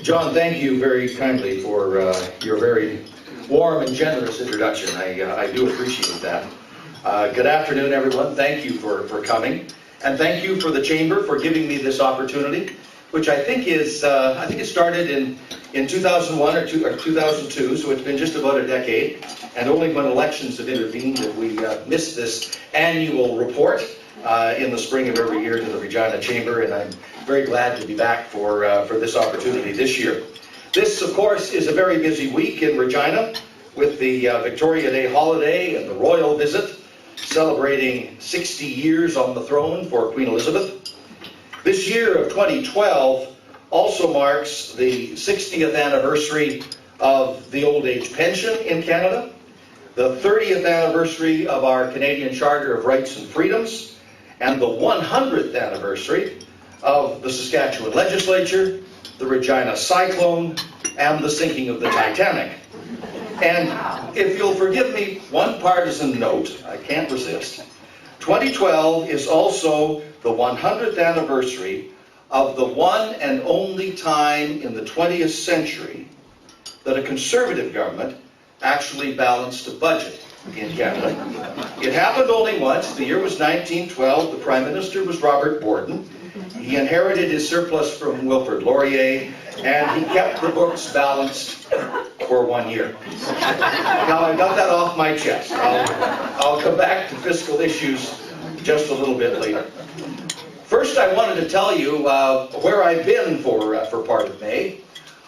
John, thank you very kindly for your very warm and generous introduction. I do appreciate that. Good afternoon, everyone. Thank you for coming. And thank you for the Chamber for giving me this opportunity, which I think is, it started in 2001 or 2002, so it's been just about a decade. And only when elections have intervened have we missed this annual report in the spring of every year to the Regina Chamber, and I'm very glad to be back for this opportunity this year. This, of course, is a very busy week in Regina with the Victoria Day holiday and the royal visit, celebrating 60 years on the throne for Queen Elizabeth. This year of 2012 also marks the 60th anniversary of the old age pension in Canada, the 30th anniversary of our Canadian Charter of Rights and Freedoms, and the 100th anniversary of the Saskatchewan Legislature, the Regina Cyclone, and the sinking of the Titanic. And if you'll forgive me one partisan note, I can't resist, 2012 is also the 100th anniversary of the one and only time in the 20th century that a Conservative government actually balanced a budget in Canada. It happened only once. The year was 1912. The Prime Minister was Robert Borden. He inherited his surplus from Wilfrid Laurier, and he kept the books balanced for 1 year. Now I got that off my chest. I'll come back to fiscal issues just a little bit later. First, I wanted to tell you where I've been for part of May.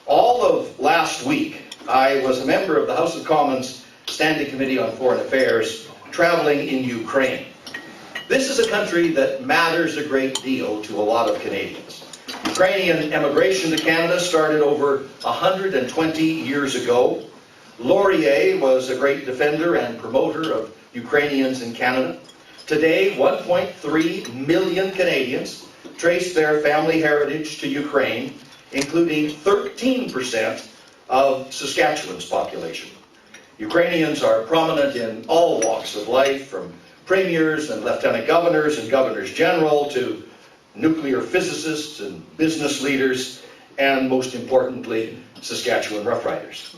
All of last week, I was a member of the House of Commons Standing Committee on Foreign Affairs, traveling in Ukraine. This is a country that matters a great deal to a lot of Canadians. Ukrainian emigration to Canada started over 120 years ago. Laurier was a great defender and promoter of Ukrainians in Canada. Today, 1.3 million Canadians trace their family heritage to Ukraine, including 13% of Saskatchewan's population. Ukrainians are prominent in all walks of life, from premiers and lieutenant governors and governors general to nuclear physicists and business leaders, and most importantly, Saskatchewan roughriders.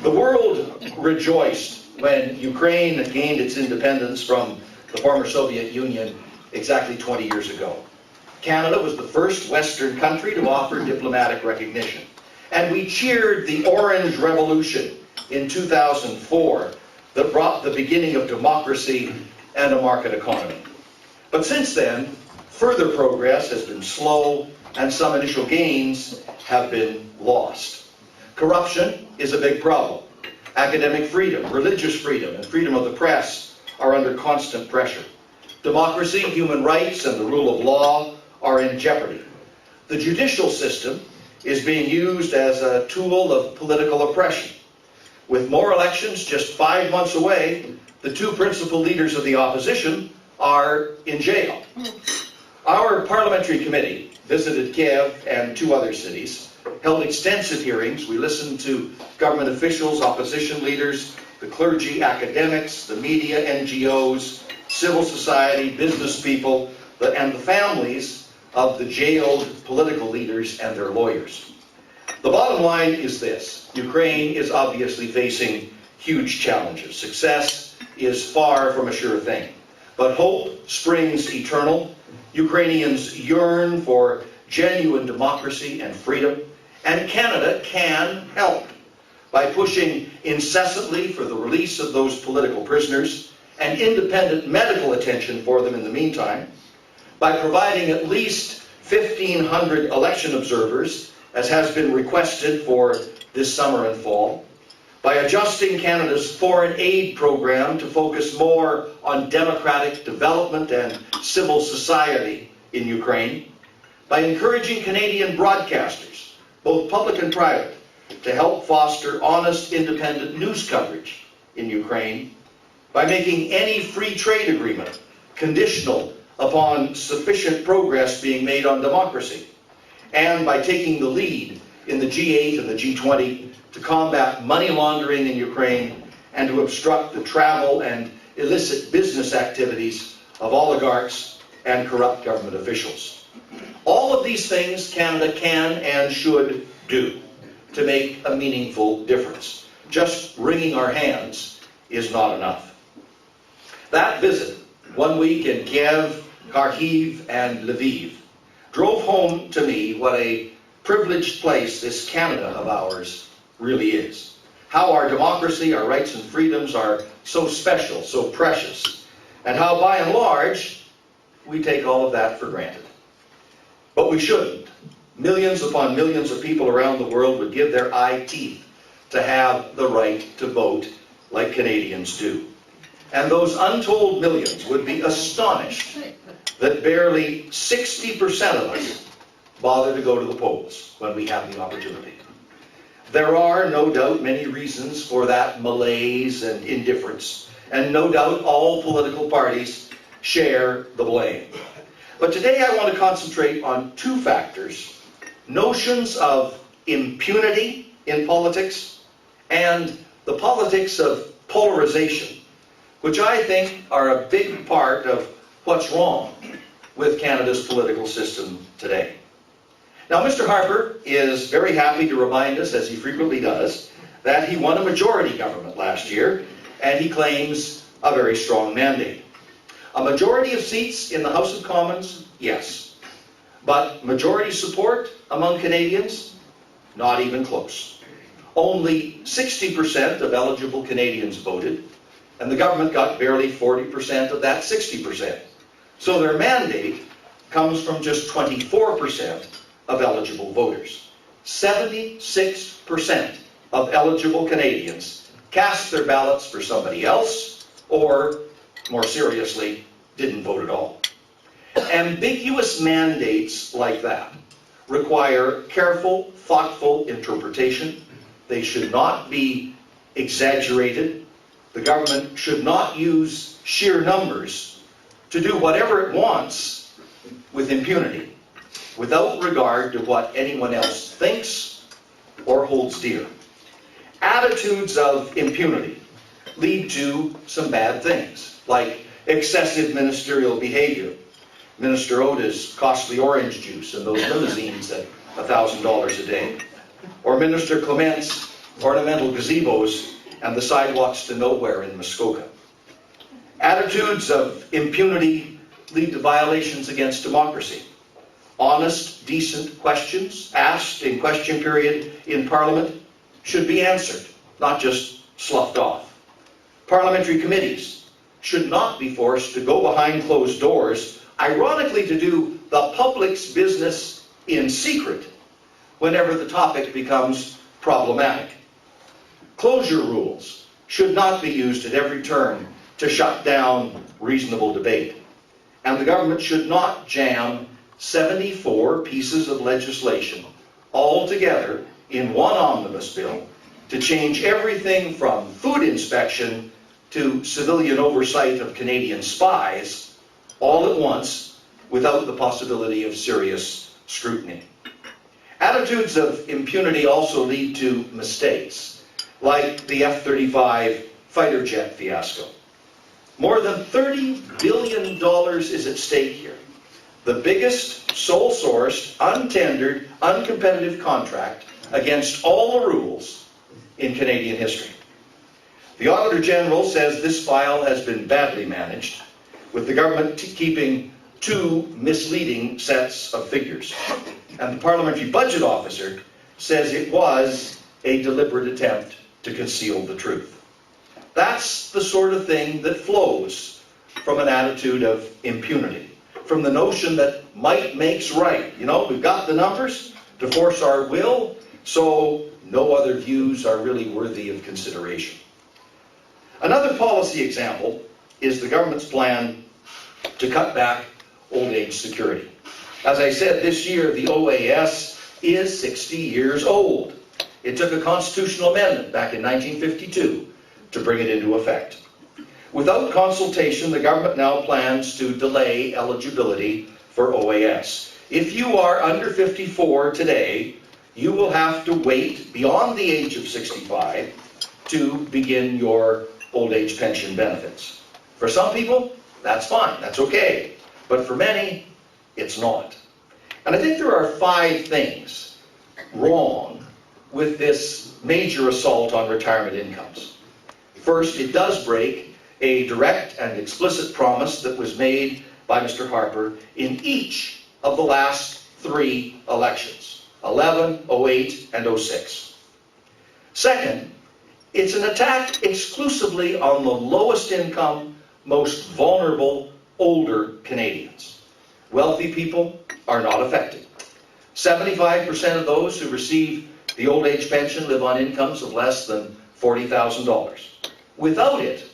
The world rejoiced when Ukraine gained its independence from the former Soviet Union exactly 20 years ago. Canada was the first Western country to offer diplomatic recognition. And we cheered the Orange Revolution in 2004 that brought the beginning of democracy and a market economy. But since then, further progress has been slow, and some initial gains have been lost. Corruption is a big problem. Academic freedom, religious freedom, and freedom of the press are under constant pressure. Democracy, human rights, and the rule of law are in jeopardy. The judicial system is being used as a tool of political oppression. With more elections just 5 months away, the two principal leaders of the opposition are in jail. Our parliamentary committee visited Kiev and 2 other cities, held extensive hearings. We listened to government officials, opposition leaders, the clergy, academics, the media, NGOs, civil society, business people, and the families of the jailed political leaders and their lawyers. The bottom line is this: Ukraine is obviously facing huge challenges. Success is far from a sure thing. But hope springs eternal. Ukrainians yearn for genuine democracy and freedom, and Canada can help by pushing incessantly for the release of those political prisoners and independent medical attention for them in the meantime, by providing at least 1,500 election observers, as has been requested for this summer and fall, by adjusting Canada's foreign aid program to focus more on democratic development and civil society in Ukraine, by encouraging Canadian broadcasters, both public and private, to help foster honest, independent news coverage in Ukraine, by making any free trade agreement conditional upon sufficient progress being made on democracy, and by taking the lead in the G8 and the G20 to combat money laundering in Ukraine and to obstruct the travel and illicit business activities of oligarchs and corrupt government officials. All of these things Canada can and should do to make a meaningful difference. Just wringing our hands is not enough. That visit, 1 week in Kiev, Kharkiv, and Lviv, drove home to me what a privileged place this Canada of ours really is. How our democracy, our rights and freedoms are so special, so precious, and how by and large we take all of that for granted. But we shouldn't. Millions upon millions of people around the world would give their eye teeth to have the right to vote like Canadians do. And those untold millions would be astonished that barely 60% of us bother to go to the polls when we have the opportunity. There are, no doubt, many reasons for that malaise and indifference, and no doubt all political parties share the blame. But today I want to concentrate on two factors: notions of impunity in politics and the politics of polarization, which I think are a big part of what's wrong with Canada's political system today. Now, Mr. Harper is very happy to remind us, as he frequently does, that he won a majority government last year, and he claims a very strong mandate. A majority of seats in the House of Commons, yes. But majority support among Canadians? Not even close. Only 60% of eligible Canadians voted, and the government got barely 40% of that 60%. So their mandate comes from just 24% of eligible voters. 76% of eligible Canadians cast their ballots for somebody else, or, more seriously, didn't vote at all. Ambiguous mandates like that require careful, thoughtful interpretation. They should not be exaggerated. The government should not use sheer numbers to do whatever it wants with impunity, without regard to what anyone else thinks or holds dear. Attitudes of impunity lead to some bad things, like excessive ministerial behavior. Minister Oda's costly orange juice and those limousines at $1,000 a day. Or Minister Clement's ornamental gazebos and the sidewalks to nowhere in Muskoka. Attitudes of impunity lead to violations against democracy. Honest, decent questions asked in question period in Parliament should be answered, not just sloughed off. Parliamentary committees should not be forced to go behind closed doors, ironically to do the public's business in secret whenever the topic becomes problematic. Closure rules should not be used at every turn to shut down reasonable debate. And the government should not jam 74 pieces of legislation all together in one omnibus bill to change everything from food inspection to civilian oversight of Canadian spies all at once without the possibility of serious scrutiny. Attitudes of impunity also lead to mistakes, like the F-35 fighter jet fiasco. More than $30 billion is at stake here. The biggest, sole-sourced, untendered, uncompetitive contract against all the rules in Canadian history. The Auditor General says this file has been badly managed, with the government keeping two misleading sets of figures. And the Parliamentary Budget Officer says it was a deliberate attempt to conceal the truth. That's the sort of thing that flows from an attitude of impunity, from the notion that might makes right. You know, we've got the numbers to force our will, so no other views are really worthy of consideration. Another policy example is the government's plan to cut back old age security. As I said, this year the OAS is 60 years old. It took a constitutional amendment back in 1952 to bring it into effect. Without consultation, the government now plans to delay eligibility for OAS. If you are under 54 today, you will have to wait beyond the age of 65 to begin your old age pension benefits. For some people, that's fine, that's okay. But for many, it's not. And I think there are 5 things wrong with this major assault on retirement incomes. First, it does break a direct and explicit promise that was made by Mr. Harper in each of the last 3 elections, 11, 08, and 06. Second, it's an attack exclusively on the lowest income, most vulnerable, older Canadians. Wealthy people are not affected. 75% of those who receive the old age pension live on incomes of less than $40,000. Without it,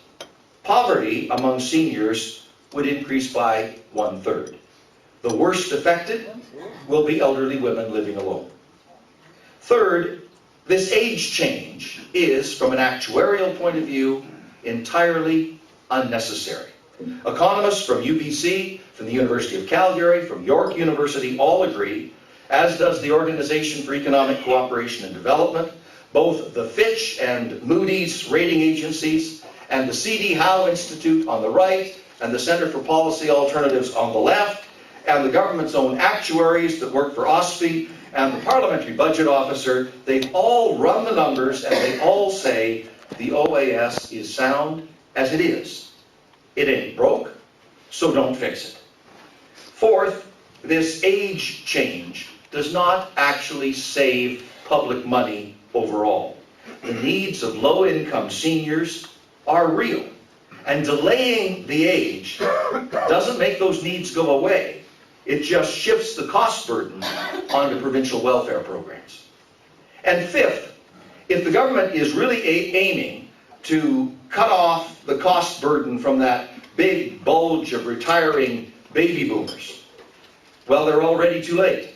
poverty among seniors would increase by 1/3. The worst affected will be elderly women living alone. Third, this age change is, from an actuarial point of view, entirely unnecessary. Economists from UBC, from the University of Calgary, from York University all agree, as does the Organization for Economic Cooperation and Development, both the Fitch and Moody's rating agencies, and the C.D. Howe Institute on the right, and the Centre for Policy Alternatives on the left, and the government's own actuaries that work for OSFI, and the Parliamentary Budget Officer. They've all run the numbers, and they all say the OAS is sound as it is. It ain't broke, so don't fix it. Fourth, this age change does not actually save public money overall. The needs of low-income seniors are real, and delaying the age doesn't make those needs go away. It just shifts the cost burden onto provincial welfare programs. And fifth, if the government is really aiming to cut off the cost burden from that big bulge of retiring baby boomers, well, they're already too late.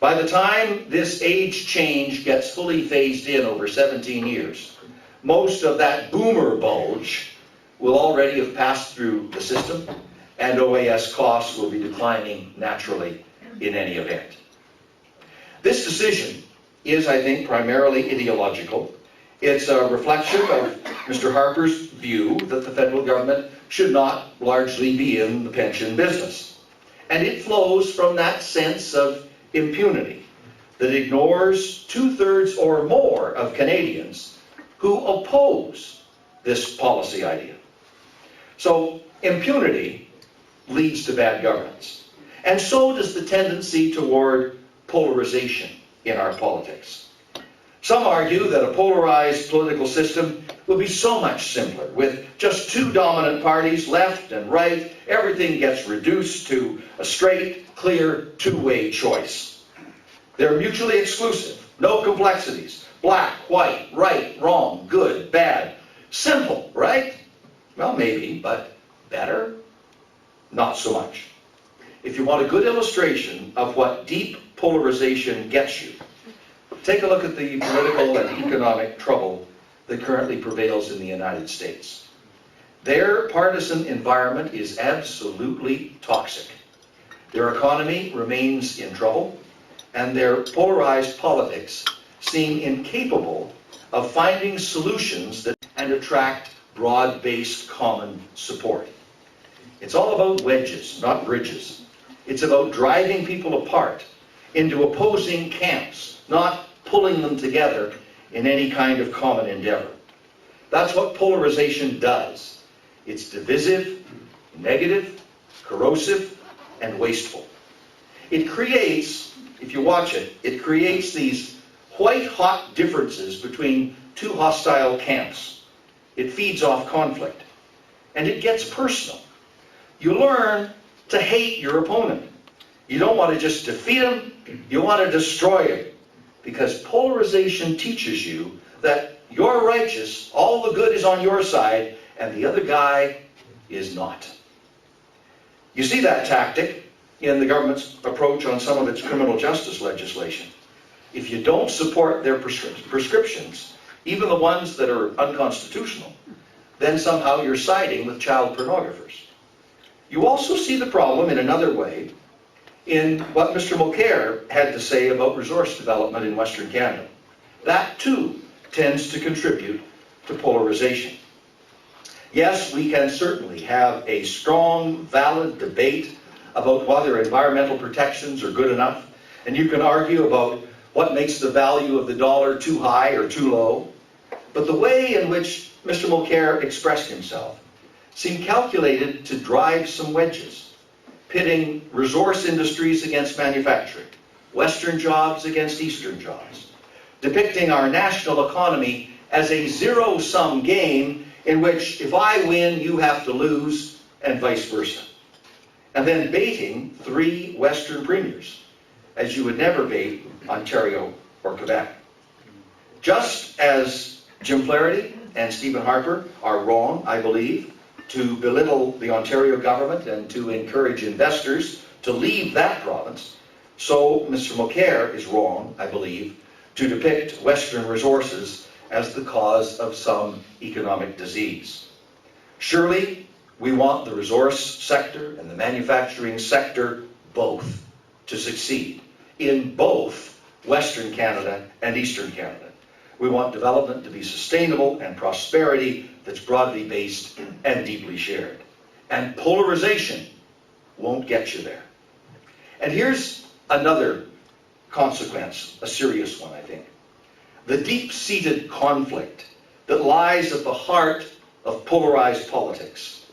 By the time this age change gets fully phased in over 17 years, most of that boomer bulge will already have passed through the system, and OAS costs will be declining naturally in any event. This decision is, I think, primarily ideological. It's a reflection of Mr. Harper's view that the federal government should not largely be in the pension business. And it flows from that sense of impunity that ignores 2/3 or more of Canadians who oppose this policy idea. So impunity leads to bad governance. And so does the tendency toward polarization in our politics. Some argue that a polarized political system will be so much simpler. With just 2 dominant parties, left and right, everything gets reduced to a straight, clear, 2-way choice. They're mutually exclusive, no complexities. Black, white, right, wrong, good, bad. Simple, right? Well, maybe, but better? Not so much. If you want a good illustration of what deep polarization gets you, take a look at the political and economic trouble that currently prevails in the United States. Their partisan environment is absolutely toxic. Their economy remains in trouble, and their polarized politics seem incapable of finding solutions that and attract broad-based common support. It's all about wedges, not bridges. It's about driving people apart into opposing camps, not pulling them together in any kind of common endeavor. That's what polarization does. It's divisive, negative, corrosive, and wasteful. It creates, if you watch it, it creates these white-hot differences between 2 hostile camps. It feeds off conflict, and it gets personal. You learn to hate your opponent. You don't want to just defeat him, you want to destroy him. Because polarization teaches you that you're righteous, all the good is on your side, and the other guy is not. You see that tactic in the government's approach on some of its criminal justice legislation. If you don't support their prescriptions, even the ones that are unconstitutional, then somehow you're siding with child pornographers. You also see the problem in another way in what Mr. Mulcair had to say about resource development in Western Canada. That too tends to contribute to polarization. Yes, we can certainly have a strong, valid debate about whether environmental protections are good enough, and you can argue about what makes the value of the dollar too high or too low, but the way in which Mr. Mulcair expressed himself seemed calculated to drive some wedges, pitting resource industries against manufacturing, Western jobs against Eastern jobs, depicting our national economy as a zero-sum game in which if I win, you have to lose, and vice versa. And then baiting 3 Western premiers, as you would never bait Ontario or Quebec. Just as Jim Flaherty and Stephen Harper are wrong, I believe, to belittle the Ontario government and to encourage investors to leave that province, so Mr. Mulcair is wrong, I believe, to depict Western resources as the cause of some economic disease. Surely, we want the resource sector and the manufacturing sector both to succeed in both Western Canada and Eastern Canada. We want development to be sustainable and prosperity that's broadly based and deeply shared. And polarization won't get you there. And here's another consequence, a serious one, I think. The deep-seated conflict that lies at the heart of polarized politics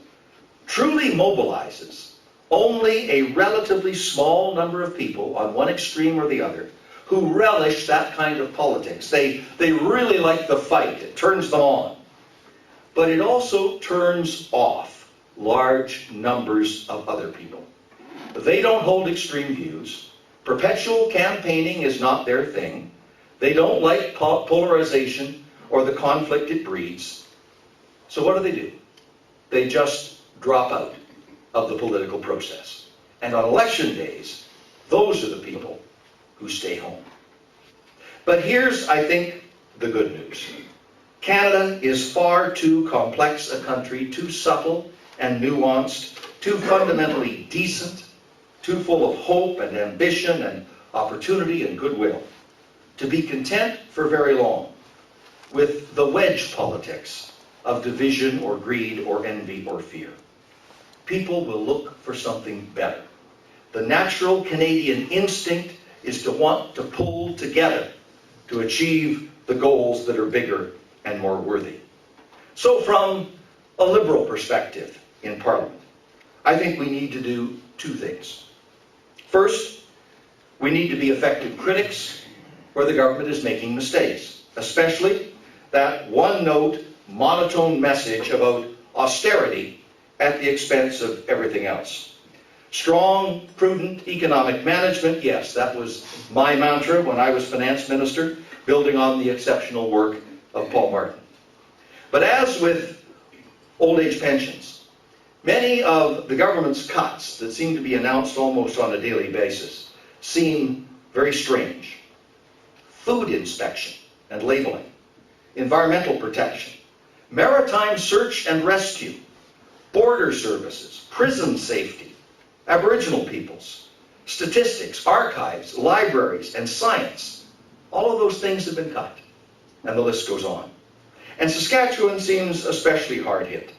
truly mobilizes only a relatively small number of people on one extreme or the other who relish that kind of politics. They really like the fight. It turns them on. But it also turns off large numbers of other people. They don't hold extreme views. Perpetual campaigning is not their thing. They don't like polarization or the conflict it breeds. So what do? They just drop out of the political process. And on election days, those are the people who stay home. But here's, I think, the good news. Canada is far too complex a country, too subtle and nuanced, too fundamentally decent, too full of hope and ambition and opportunity and goodwill, to be content for very long with the wedge politics of division or greed or envy or fear. People will look for something better. The natural Canadian instinct is to want to pull together to achieve the goals that are bigger and more worthy. So from a liberal perspective in Parliament, I think we need to do 2 things. First, we need to be effective critics where the government is making mistakes, especially that one-note, monotone message about austerity at the expense of everything else. Strong, prudent economic management, yes, that was my mantra when I was finance minister, building on the exceptional work of Paul Martin. But as with old age pensions, many of the government's cuts that seem to be announced almost on a daily basis seem very strange. Food inspection and labeling, environmental protection, maritime search and rescue, border services, prison safety, Aboriginal peoples, statistics, archives, libraries, and science. All of those things have been cut, and the list goes on. And Saskatchewan seems especially hard hit.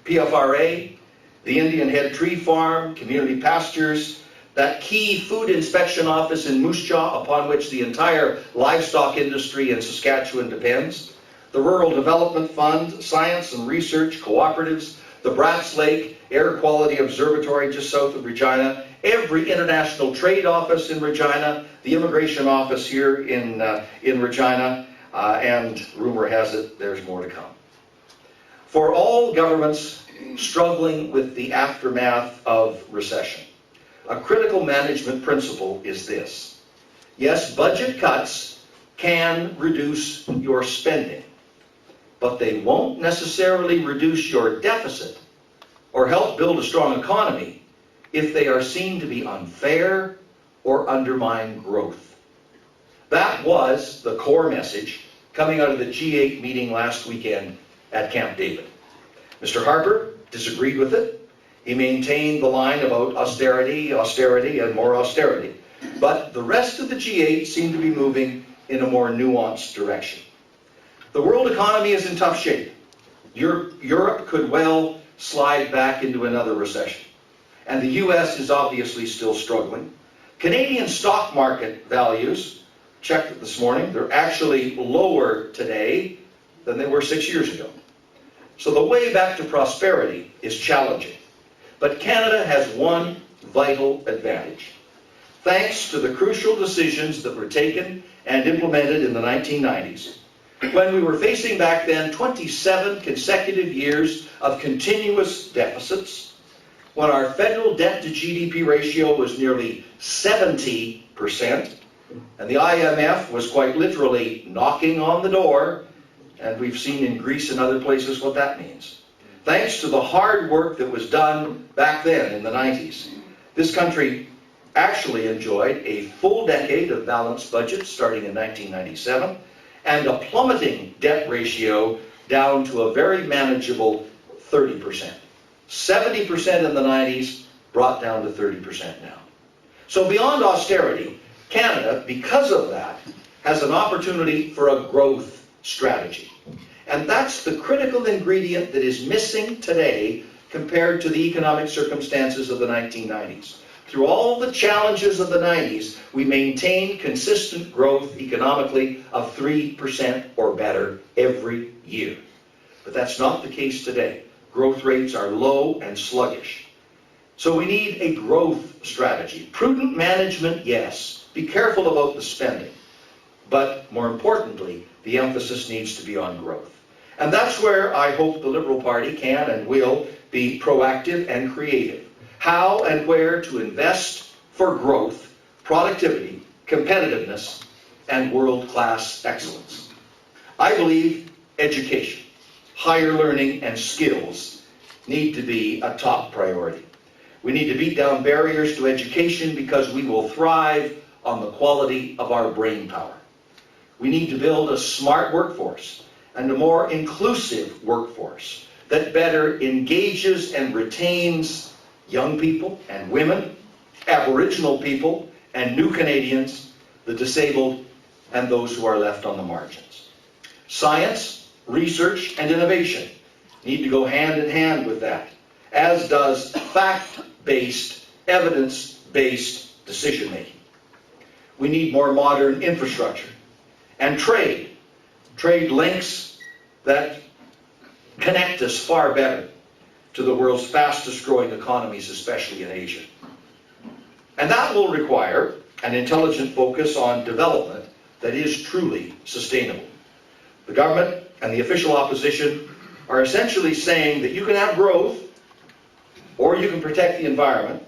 PFRA, the Indian Head Tree Farm, community pastures, that key food inspection office in Moose Jaw upon which the entire livestock industry in Saskatchewan depends, the Rural Development Fund, science and research cooperatives, the Bratz Lake Air Quality Observatory just south of Regina, every international trade office in Regina, the immigration office here in Regina, and rumor has it there's more to come. For all governments struggling with the aftermath of recession, a critical management principle is this. Yes, budget cuts can reduce your spending, but they won't necessarily reduce your deficit or help build a strong economy if they are seen to be unfair or undermine growth. That was the core message coming out of the G8 meeting last weekend at Camp David. Mr. Harper disagreed with it. He maintained the line about austerity, austerity, and more austerity. But the rest of the G8 seemed to be moving in a more nuanced direction. The world economy is in tough shape. Europe could well slide back into another recession. And the US is obviously still struggling. Canadian stock market values checked it this morning. They're actually lower today than they were 6 years ago. So the way back to prosperity is challenging. But Canada has one vital advantage. Thanks to the crucial decisions that were taken and implemented in the 1990s, when we were facing back then 27 consecutive years of continuous deficits, when our federal debt to GDP ratio was nearly 70%, and the IMF was quite literally knocking on the door, and we've seen in Greece and other places what that means. Thanks to the hard work that was done back then in the 90s, this country actually enjoyed a full decade of balanced budgets starting in 1997, and a plummeting debt ratio down to a very manageable 30%. 70% in the 90s, brought down to 30% now. So beyond austerity, Canada, because of that, has an opportunity for a growth strategy. And that's the critical ingredient that is missing today compared to the economic circumstances of the 1990s. Through all the challenges of the 90s, we maintained consistent growth economically of 3% or better every year. But that's not the case today. Growth rates are low and sluggish. So we need a growth strategy. Prudent management, yes. Be careful about the spending. But more importantly, the emphasis needs to be on growth. And that's where I hope the Liberal Party can and will be proactive and creative. How and where to invest for growth, productivity, competitiveness, and world-class excellence. I believe education, higher learning, and skills need to be a top priority. We need to beat down barriers to education because we will thrive on the quality of our brain power. We need to build a smart workforce and a more inclusive workforce that better engages and retains young people and women, Aboriginal people and new Canadians, the disabled, and those who are left on the margins. Science, research, and innovation need to go hand in hand with that, as does fact-based, evidence-based decision-making. We need more modern infrastructure and trade links that connect us far better to the world's fastest growing economies, especially in Asia. And that will require an intelligent focus on development that is truly sustainable. The government and the official opposition are essentially saying that you can have growth or you can protect the environment,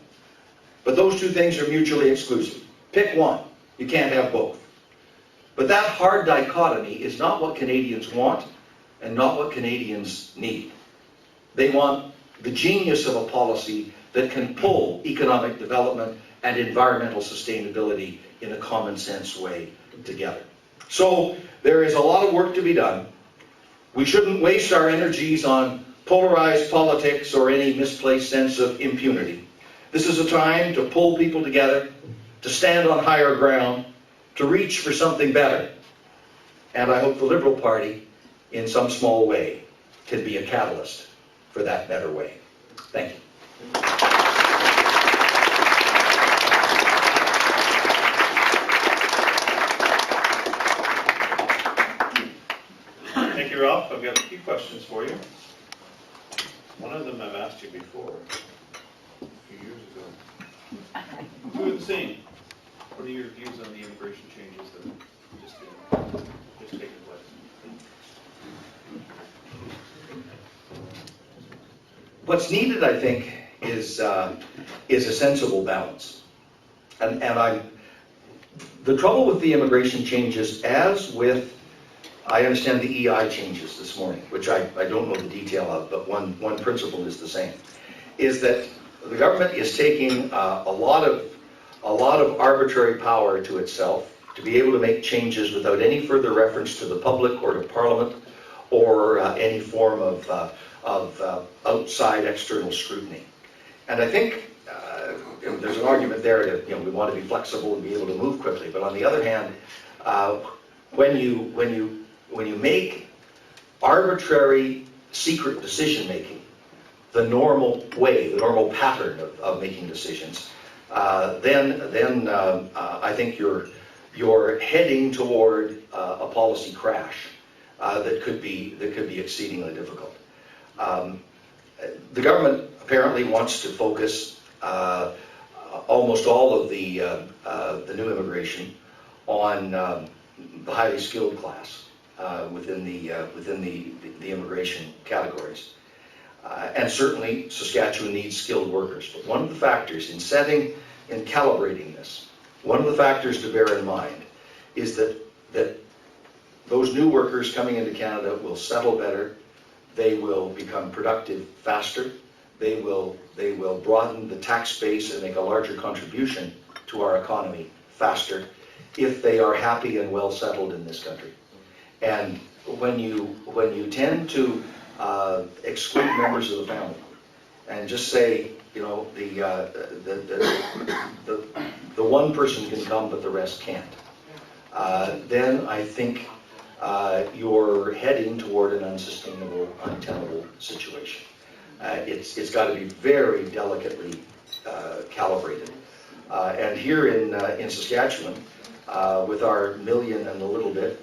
but those two things are mutually exclusive. Pick one. You can't have both. But that hard dichotomy is not what Canadians want and not what Canadians need. They want the genius of a policy that can pull economic development and environmental sustainability in a common sense way together. So there is a lot of work to be done. We shouldn't waste our energies on polarized politics or any misplaced sense of impunity. This is a time to pull people together, to stand on higher ground, to reach for something better. And I hope the Liberal Party, in some small way, can be a catalyst for that better way. Thank you. Thank you, Ralph. I've got a few questions for you. One of them I've asked you before, a few years ago. Two of the same. What are your views on the immigration changes that have just taken place? What's needed, I think, is a sensible balance. And the trouble with the immigration changes, as with, I understand the EI changes this morning, which I don't know the detail of, but one principle is the same, is that the government is taking a lot of arbitrary power to itself to be able to make changes without any further reference to the public or to Parliament or any form of outside external scrutiny. And I think there's an argument there that we want to be flexible and be able to move quickly. But on the other hand, when you make arbitrary, secret decision making the normal way, the normal pattern of making decisions, then I think you're you're heading toward a policy crash that could be exceedingly difficult. The government apparently wants to focus almost all of the new immigration on the highly skilled class within the immigration categories. And certainly Saskatchewan needs skilled workers. But one of the factors in setting and calibrating this, one of the factors to bear in mind is that those new workers coming into Canada will settle better, they will become productive faster, they will broaden the tax base and make a larger contribution to our economy faster if they are happy and well settled in this country. And when you tend to exclude members of the family and just say, you know, the one person can come but the rest can't, then I think you're heading toward an unsustainable, untenable situation. It's got to be very delicately calibrated. And here in Saskatchewan, with our million and a little bit,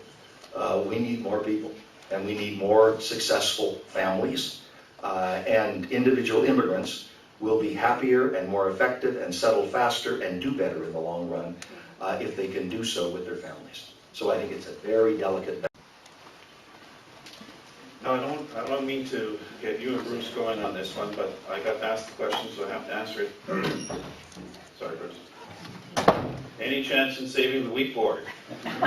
we need more people, and we need more successful families, and individual immigrants will be happier and more effective and settle faster and do better in the long run if they can do so with their families. So I think it's a very delicate balance. No, I don't mean to get you and Bruce going on this one, but I got asked the question, so I have to answer it. Sorry, Bruce. Any chance in saving the wheat board? Long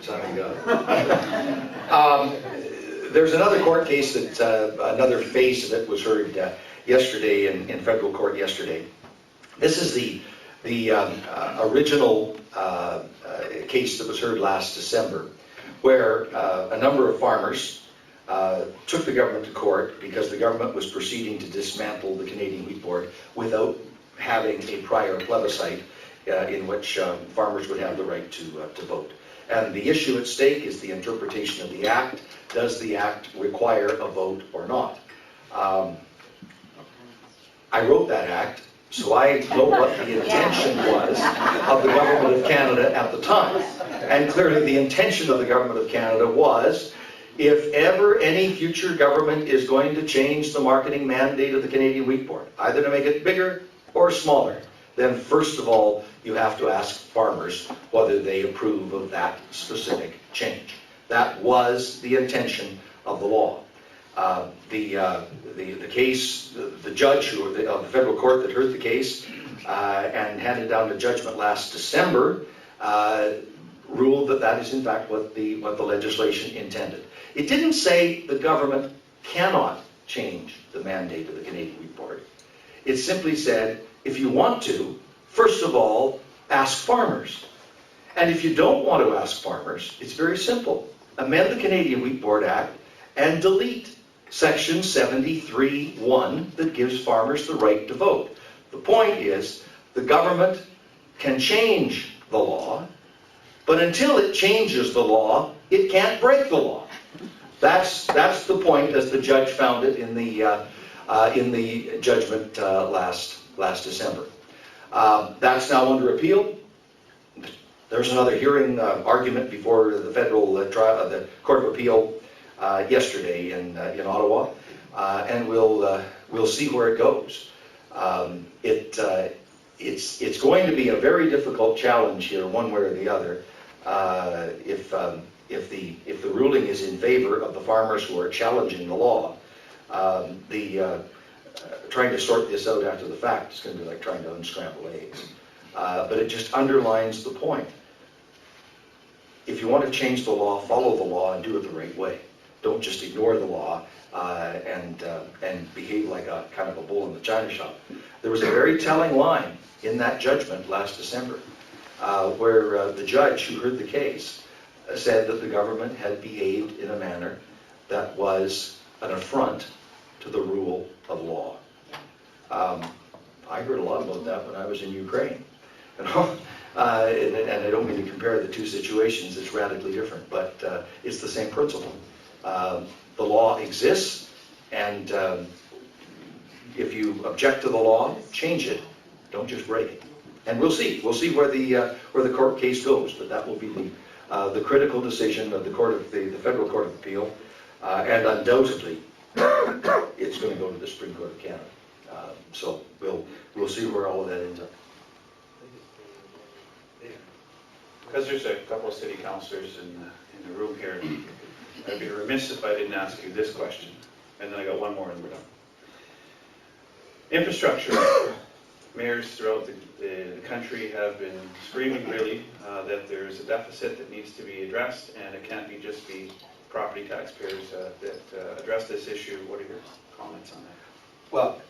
time ago. There's another court case that, another phase of it was heard yesterday in federal court yesterday. This is the original case that was heard last December, where a number of farmers took the government to court because the government was proceeding to dismantle the Canadian Wheat Board without having a prior plebiscite in which farmers would have the right to vote. And the issue at stake is the interpretation of the Act. Does the Act require a vote or not? I wrote that Act, so I know what the intention was of the Government of Canada at the time. And clearly the intention of the Government of Canada was, if ever any future government is going to change the marketing mandate of the Canadian Wheat Board, either to make it bigger or smaller, then first of all, you have to ask farmers whether they approve of that specific change. That was the intention of the law. The case, the judge of the federal court that heard the case and handed down the judgment last December ruled that that is in fact what the legislation intended. It didn't say the government cannot change the mandate of the Canadian Wheat Board. It simply said, if you want to, first of all, ask farmers. And if you don't want to ask farmers, it's very simple. Amend the Canadian Wheat Board Act and delete Section 73(1) that gives farmers the right to vote. The point is, the government can change the law, but until it changes the law, it can't break the law. That's the point, as the judge found it in the judgment last December. That's now under appeal. There's another hearing argument before the federal the Court of Appeal yesterday in Ottawa, and we'll see where it goes. It's going to be a very difficult challenge here, one way or the other, if the ruling is in favor of the farmers who are challenging the law. Trying to sort this out after the fact is going to be like trying to unscramble eggs. But it just underlines the point. If you want to change the law, follow the law and do it the right way. Don't just ignore the law and behave like a kind of a bull in the china shop. There was a very telling line in that judgment last December where the judge who heard the case said that the government had behaved in a manner that was an affront to the rule of law. I heard a lot about that when I was in Ukraine. You know? And I don't mean to compare the two situations, it's radically different, but it's the same principle. The law exists, and if you object to the law, change it, Don't just break it. And we'll see where the court case goes, but that will be the critical decision of the Federal Court of Appeal, and undoubtedly it's going to go to the Supreme Court of Canada. So we'll see where all of that ends up. Because there's a couple of city councillors in the room here, I'd be remiss if I didn't ask you this question. And then I got one more and we're done. Infrastructure. Mayors throughout the country have been screaming really that there's a deficit that needs to be addressed, and it can't just be property taxpayers that address this issue. What are your comments on that? Well,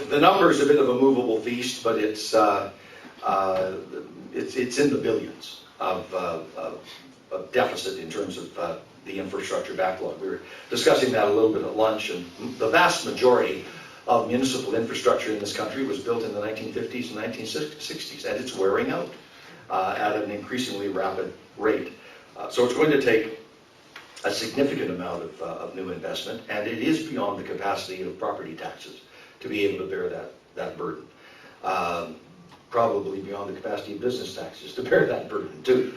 the number is a bit of a movable feast, but it's in the billions of deficit in terms of the infrastructure backlog. We were discussing that a little bit at lunch, and the vast majority of municipal infrastructure in this country was built in the 1950s and 1960s, and it's wearing out at an increasingly rapid rate. So it's going to take a significant amount of new investment, and it is beyond the capacity of property taxes to be able to bear that burden. Probably beyond the capacity of business taxes to bear that burden too.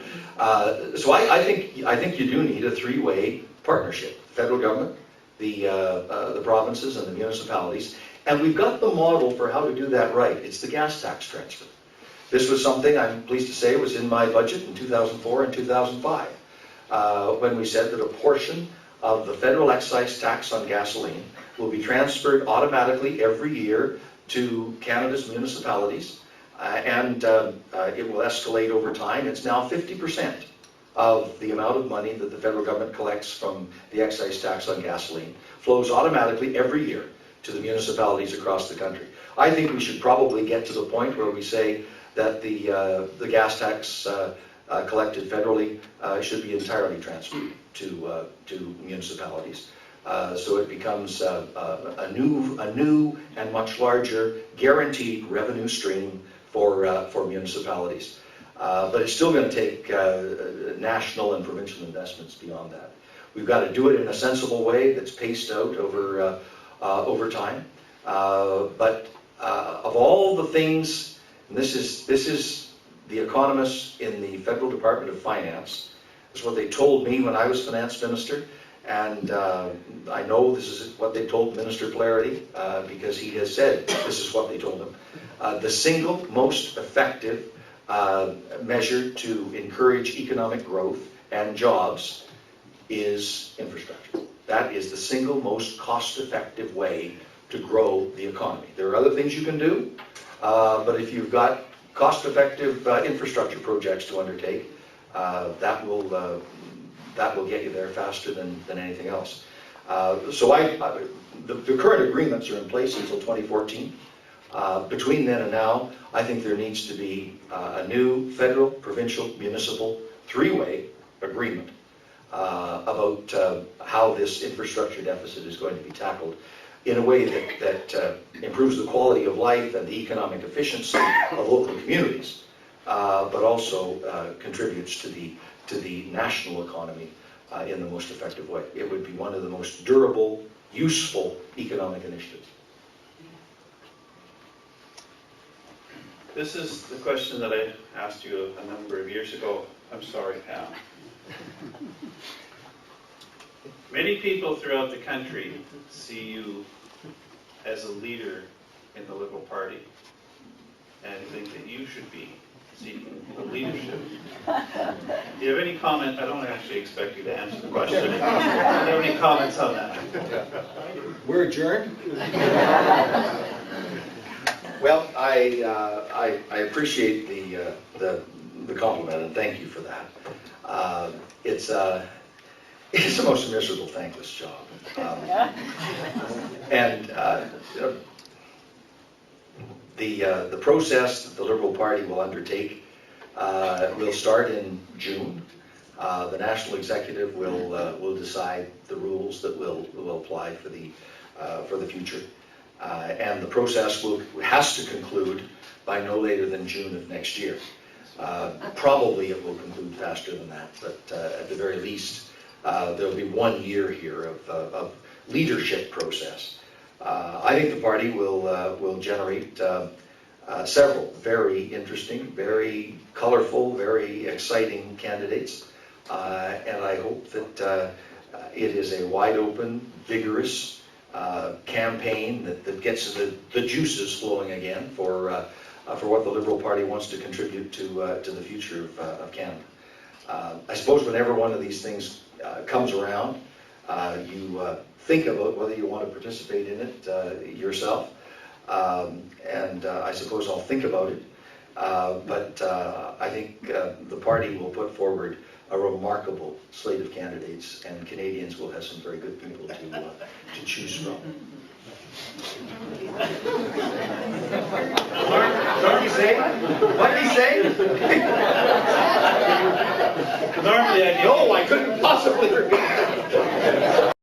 So I think you do need a three-way partnership: federal government, the provinces, and the municipalities. And we've got the model for how to do that right. It's the gas tax transfer. This was something, I'm pleased to say, was in my budget in 2004 and 2005, when we said that a portion of the federal excise tax on gasoline will be transferred automatically every year to Canada's municipalities, and it will escalate over time. It's now 50% of the amount of money that the federal government collects from the excise tax on gasoline flows automatically every year to the municipalities across the country. I think we should probably get to the point where we say that the gas tax collected federally should be entirely transferred to municipalities. So it becomes a new and much larger guaranteed revenue stream for municipalities. But it's still going to take national and provincial investments beyond that. We've got to do it in a sensible way that's paced out over time. But of all the things, and this is the economists in the Federal Department of Finance, this is what they told me when I was finance minister, and I know this is what they told Minister Flaherty, because he has said this is what they told him. The single most effective measure to encourage economic growth and jobs is infrastructure. That is the single most cost-effective way to grow the economy. There are other things you can do, but if you've got cost-effective infrastructure projects to undertake, that will get you there faster than anything else. So the current agreements are in place until 2014. Between then and now, I think there needs to be a new federal, provincial, municipal, three-way agreement about how this infrastructure deficit is going to be tackled in a way that improves the quality of life and the economic efficiency of local communities, but also contributes to the national economy in the most effective way. It would be one of the most durable, useful economic initiatives. This is the question that I asked you a number of years ago. I'm sorry, Pam. Many people throughout the country see you as a leader in the Liberal Party and think that you should be seeking the leadership. Do you have any comment? I don't actually expect you to answer the question. Do you have any comments on that? We're adjourned. Well, I appreciate the compliment, and thank you for that. It's the most miserable, thankless job. The process that the Liberal Party will undertake will start in June. The National Executive will decide the rules that will apply for the future. And the process has to conclude by no later than June of next year. Probably it will conclude faster than that, but at the very least, there'll be 1 year here of leadership process. I think the party will generate several very interesting, very colorful, very exciting candidates. And I hope that it is a wide open, vigorous campaign that gets the juices flowing again for what the Liberal Party wants to contribute to the future of Canada. I suppose whenever one of these things comes around, you think about whether you want to participate in it yourself. And I suppose I'll think about it. But I think the party will put forward a remarkable slate of candidates, and Canadians will have some very good people to choose from. What did he say? What did he say? Normally I No, I couldn't possibly repeat that.